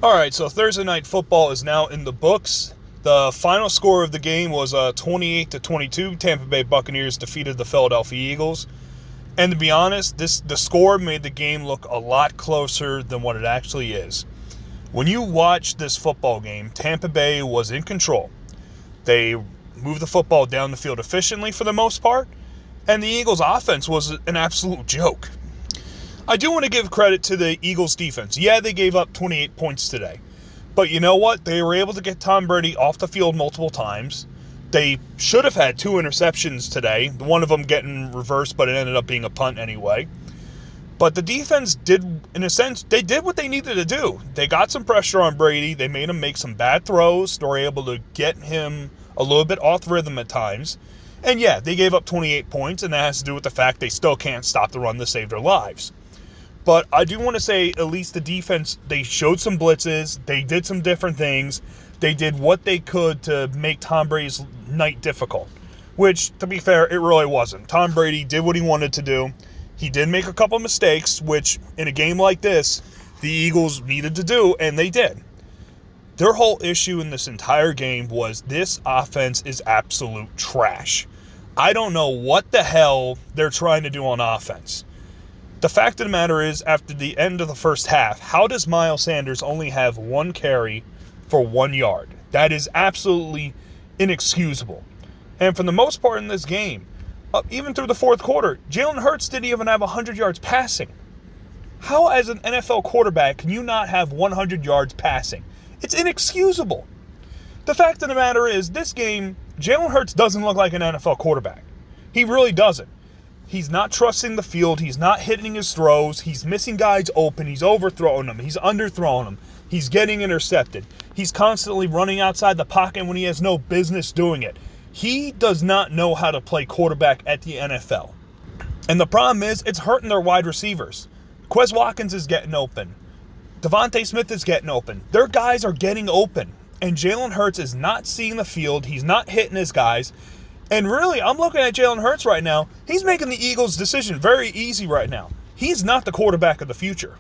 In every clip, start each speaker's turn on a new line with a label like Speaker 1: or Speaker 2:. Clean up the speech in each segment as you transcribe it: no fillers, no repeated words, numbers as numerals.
Speaker 1: All right, so Thursday night football is now in the books. The final score of the game was 28-22. Tampa Bay Buccaneers defeated the Philadelphia Eagles. And to be honest, the score made the game look a lot closer than what it actually is. When you watch this football game, Tampa Bay was in control. They moved the football down the field efficiently for the most part, and the Eagles' offense was an absolute joke. I do want to give credit to the Eagles' defense. Yeah, they gave up 28 points today. But you know what? They were able to get Tom Brady off the field multiple times. They should have had 2 interceptions today, one of them getting reversed, but it ended up being a punt anyway. But the defense did, in a sense, they did what they needed to do. They got some pressure on Brady. They made him make some bad throws. They were able to get him a little bit off rhythm at times. And yeah, they gave up 28 points, and that has to do with the fact they still can't stop the run to save their lives. But I do want to say at least the defense, they showed some blitzes. They did some different things. They did what they could to make Tom Brady's night difficult, which, to be fair, it really wasn't. Tom Brady did what he wanted to do. He did make a couple mistakes, which in a game like this, the Eagles needed to do, and they did. Their whole issue in this entire game was this offense is absolute trash. I don't know what the hell they're trying to do on offense. The fact of the matter is, after the end of the first half, how does Miles Sanders only have 1 carry for 1 yard? That is absolutely inexcusable. And for the most part in this game, even through the fourth quarter, Jalen Hurts didn't even have 100 yards passing. How, as an NFL quarterback, can you not have 100 yards passing? It's inexcusable. The fact of the matter is, this game, Jalen Hurts doesn't look like an NFL quarterback. He really doesn't. He's not trusting the field. He's not hitting his throws. He's missing guys open. He's overthrowing them. He's underthrowing them. He's getting intercepted. He's constantly running outside the pocket when he has no business doing it. He does not know how to play quarterback at the NFL. And the problem is, it's hurting their wide receivers. Quez Watkins is getting open. Devontae Smith is getting open. Their guys are getting open. And Jalen Hurts is not seeing the field. He's not hitting his guys. And really, I'm looking at Jalen Hurts right now. He's making the Eagles' decision very easy right now. He's not the quarterback of the future.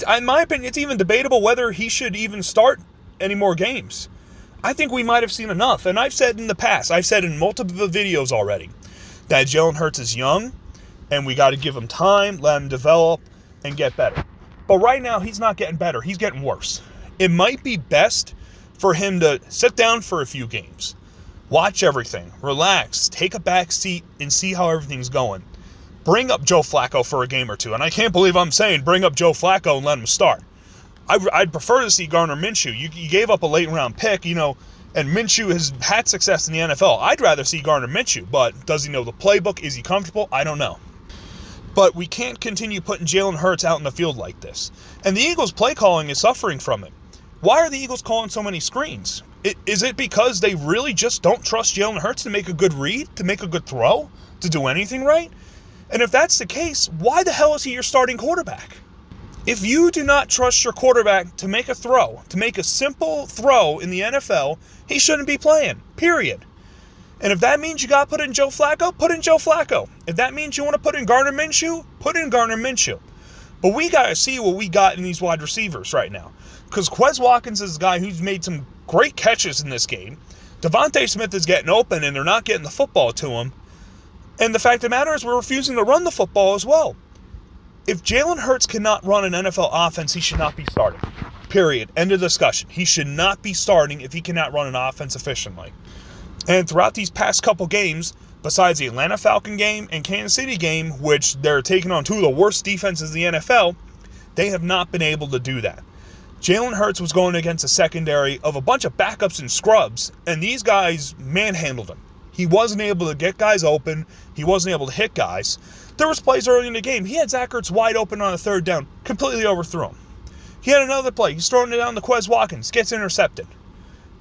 Speaker 1: In my opinion, it's even debatable whether he should even start any more games. I think we might have seen enough. And I've said in the past, I've said in multiple videos already, that Jalen Hurts is young, and we got to give him time, let him develop, and get better. But right now, he's not getting better. He's getting worse. It might be best for him to sit down for a few games. Watch everything. Relax. Take a back seat and see how everything's going. Bring up Joe Flacco for a game or two. And I can't believe I'm saying bring up Joe Flacco and let him start. I'd prefer to see Gardner Minshew. You gave up a late round pick, and Minshew has had success in the NFL. I'd rather see Gardner Minshew, but does he know the playbook? Is he comfortable? I don't know. But we can't continue putting Jalen Hurts out in the field like this. And the Eagles' play calling is suffering from it. Why are the Eagles calling so many screens? Is it because they really just don't trust Jalen Hurts to make a good read, to make a good throw, to do anything right? And if that's the case, why the hell is he your starting quarterback? If you do not trust your quarterback to make a throw, to make a simple throw in the NFL, he shouldn't be playing, period. And if that means you got to put in Joe Flacco, put in Joe Flacco. If that means you want to put in Gardner Minshew, put in Gardner Minshew. But we got to see what we got in these wide receivers right now. Because Quez Watkins is a guy who's made some great catches in this game. Devontae Smith is getting open, and they're not getting the football to him. And the fact of the matter is we're refusing to run the football as well. If Jalen Hurts cannot run an NFL offense, he should not be starting. Period. End of discussion. He should not be starting if he cannot run an offense efficiently. And throughout these past couple games, besides the Atlanta Falcon game and Kansas City game, which they're taking on 2 of the worst defenses in the NFL, they have not been able to do that. Jalen Hurts was going against a secondary of a bunch of backups and scrubs, and these guys manhandled him. He wasn't able to get guys open. He wasn't able to hit guys. There was plays early in the game. He had Zach Ertz wide open on a 3rd down, completely overthrew him. He had another play. He's throwing it down to Quez Watkins, gets intercepted.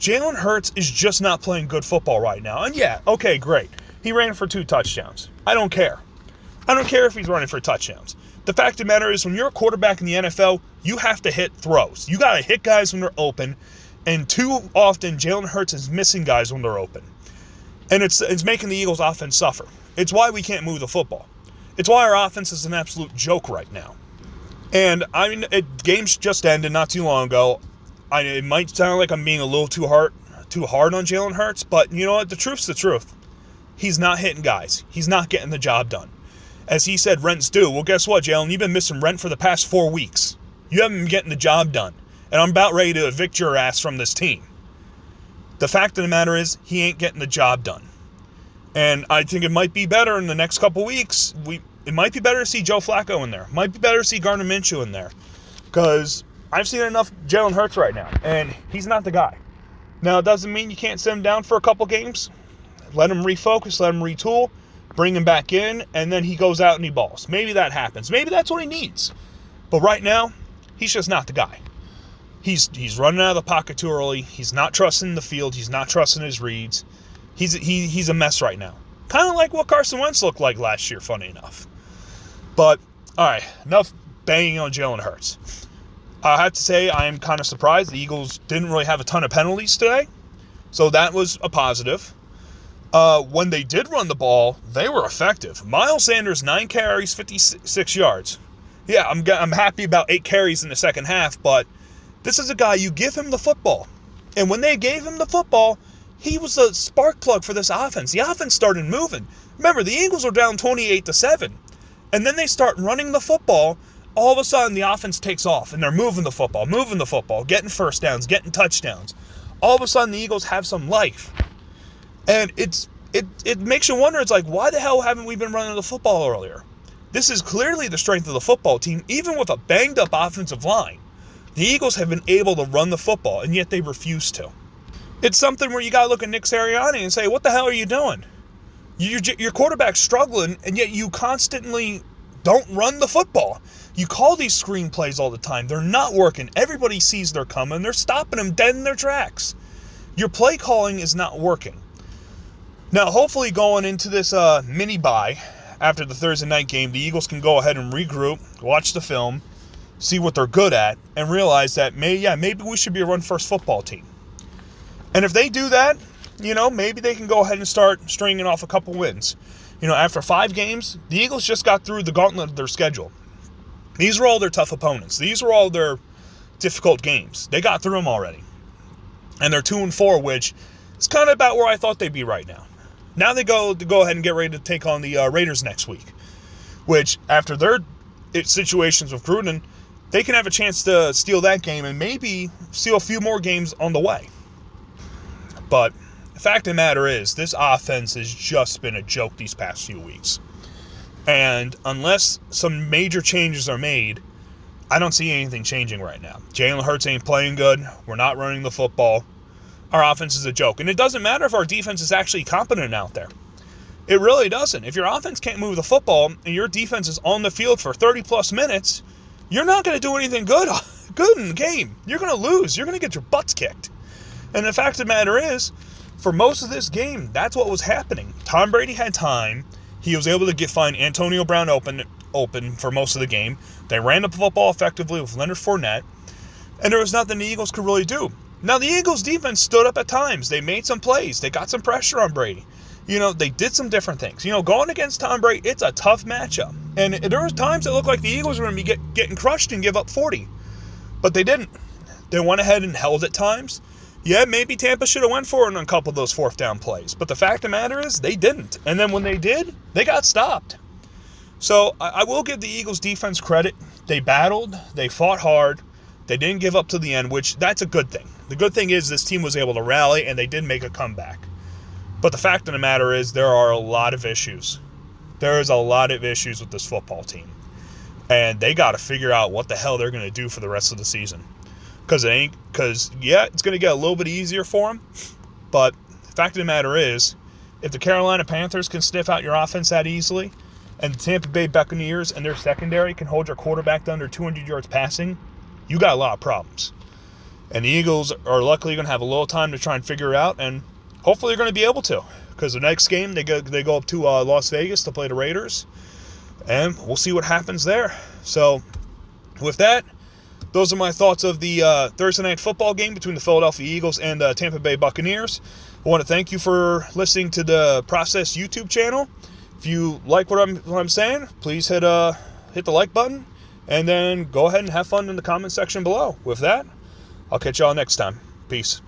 Speaker 1: Jalen Hurts is just not playing good football right now. And yeah, okay, great. He ran for 2 touchdowns. I don't care. I don't care if he's running for touchdowns. The fact of the matter is, when you're a quarterback in the NFL, you have to hit throws. You got to hit guys when they're open, and too often Jalen Hurts is missing guys when they're open. And it's making the Eagles' offense suffer. It's why we can't move the football. It's why our offense is an absolute joke right now. And I mean, games just ended not too long ago. It might sound like I'm being a little too hard on Jalen Hurts, but you know what? The truth's the truth. He's not hitting guys. He's not getting the job done. As he said, rent's due. Well, guess what, Jalen? You've been missing rent for the past 4 weeks. You haven't been getting the job done. And I'm about ready to evict your ass from this team. The fact of the matter is, he ain't getting the job done. And I think it might be better in the next couple weeks. It might be better to see Joe Flacco in there. It might be better to see Gardner Minshew in there. Because I've seen enough Jalen Hurts right now. And he's not the guy. Now, it doesn't mean you can't sit him down for a couple games. Let him refocus. Let him retool. Bring him back in. And then he goes out and he balls. Maybe that happens. Maybe that's what he needs. But right now, he's just not the guy. He's running out of the pocket too early. He's not trusting the field. He's not trusting his reads. He's a mess right now. Kind of like what Carson Wentz looked like last year, funny enough. But, all right, enough banging on Jalen Hurts. I have to say I am kind of surprised. The Eagles didn't really have a ton of penalties today. So that was a positive. When they did run the ball, they were effective. Miles Sanders, 9 carries, 56 yards. Yeah, I'm happy about 8 carries in the second half, but this is a guy, you give him the football. And when they gave him the football, he was a spark plug for this offense. The offense started moving. Remember, the Eagles were down 28-7. And then they start running the football. All of a sudden, the offense takes off, and they're moving the football, getting first downs, getting touchdowns. All of a sudden, the Eagles have some life. And it makes you wonder, it's like, why the hell haven't we been running the football earlier? This is clearly the strength of the football team, even with a banged-up offensive line. The Eagles have been able to run the football, and yet they refuse to. It's something where you got to look at Nick Sirianni and say, what the hell are you doing? Your quarterback's struggling, and yet you constantly don't run the football. You call these screen plays all the time. They're not working. Everybody sees they're coming. They're stopping them dead in their tracks. Your play calling is not working. Now, hopefully going into this mini-bye after the Thursday night game, the Eagles can go ahead and regroup, watch the film, see what they're good at, and realize that maybe we should be a run-first football team. And if they do that, maybe they can go ahead and start stringing off a couple wins. After 5 games, the Eagles just got through the gauntlet of their schedule. These were all their tough opponents. These were all their difficult games. They got through them already. And they're 2-4, which is kind of about where I thought they'd be right now. Now they go ahead and get ready to take on the Raiders next week, which after their situations with Gruden, they can have a chance to steal that game and maybe steal a few more games on the way. But the fact of the matter is, this offense has just been a joke these past few weeks. And unless some major changes are made, I don't see anything changing right now. Jalen Hurts ain't playing good. We're not running the football. Our offense is a joke. And it doesn't matter if our defense is actually competent out there. It really doesn't. If your offense can't move the football and your defense is on the field for 30-plus minutes, you're not going to do anything good in the game. You're going to lose. You're going to get your butts kicked. And the fact of the matter is, for most of this game, that's what was happening. Tom Brady had time. He was able to find Antonio Brown open for most of the game. They ran the football effectively with Leonard Fournette. And there was nothing the Eagles could really do. Now, the Eagles' defense stood up at times. They made some plays. They got some pressure on Brady. They did some different things. Going against Tom Brady, it's a tough matchup. And there were times it looked like the Eagles were going to be getting crushed and give up 40. But they didn't. They went ahead and held at times. Yeah, maybe Tampa should have went for it on a couple of those fourth down plays. But the fact of the matter is, they didn't. And then when they did, they got stopped. So I will give the Eagles defense credit. They battled. They fought hard. They didn't give up to the end, which that's a good thing. The good thing is this team was able to rally, and they did make a comeback. But the fact of the matter is, there are a lot of issues. There is a lot of issues with this football team. And they got to figure out what the hell they're going to do for the rest of the season. Because it's going to get a little bit easier for them. But the fact of the matter is, if the Carolina Panthers can sniff out your offense that easily, and the Tampa Bay Buccaneers and their secondary can hold your quarterback to under 200 yards passing, you got a lot of problems. And the Eagles are luckily going to have a little time to try and figure it out, and hopefully they're going to be able to. Because the next game, they go up to Las Vegas to play the Raiders, and we'll see what happens there. So, with that, those are my thoughts of the Thursday night football game between the Philadelphia Eagles and Tampa Bay Buccaneers. I want to thank you for listening to the Process YouTube channel. If you like what I'm saying, please hit the like button. And then go ahead and have fun in the comment section below. With that, I'll catch y'all next time. Peace.